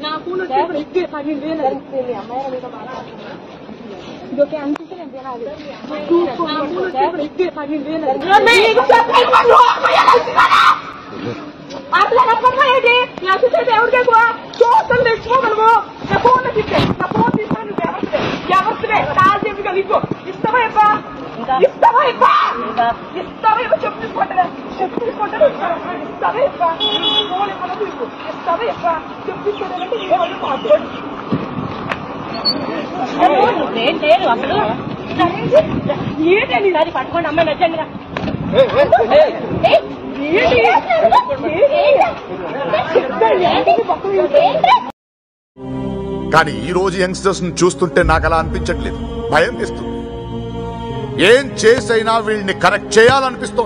నా ఫోన్ వచ్చి 12,000 అమ్మాయిల మీద మాట్లాడుతున్నాను. ఇదొకే అనిపిస్తే నేను తినాలి. నా ఫోన్ వచ్చి 12,000 అట్లా నమ్మకమేంటి? నా చూసేది ఎవరికి ఎక్కువ చూస్తాను తెచ్చుకోగలవు. నా ఫోన్ తీస్తే నా ఫోన్ తీసుకొని నువ్వు ఎవరివే కాల్ చెప్పి కలిగో ఇస్తావా ఇవ్వ ఇస్తావా ఇవ్వ ఇస్తావా ఇవ్వ చెప్పు తీసుకుంటా చెప్పు తీసుకుంటా ఇస్తావా ఇవ్వ ఫోన్ ఇవ్వలేదు ఇవ్వు ఇస్తావా ఇవ్వ చెప్పు తీసుకోవాలంటే నీ వాళ్ళు మాట్లాడు లేదు అసలు ఏంటండి అది పట్టుకోండి అమ్మాయి నచ్చండి కానీ ఈ రోజు యంగ్స్టర్స్ ను చూస్తుంటే నాకు అలా అనిపించట్లేదు, భయం వేస్తుంది. ఏం చేసైనా వీళ్ళని కరెక్ట్ చేయాలనిపిస్తుంది.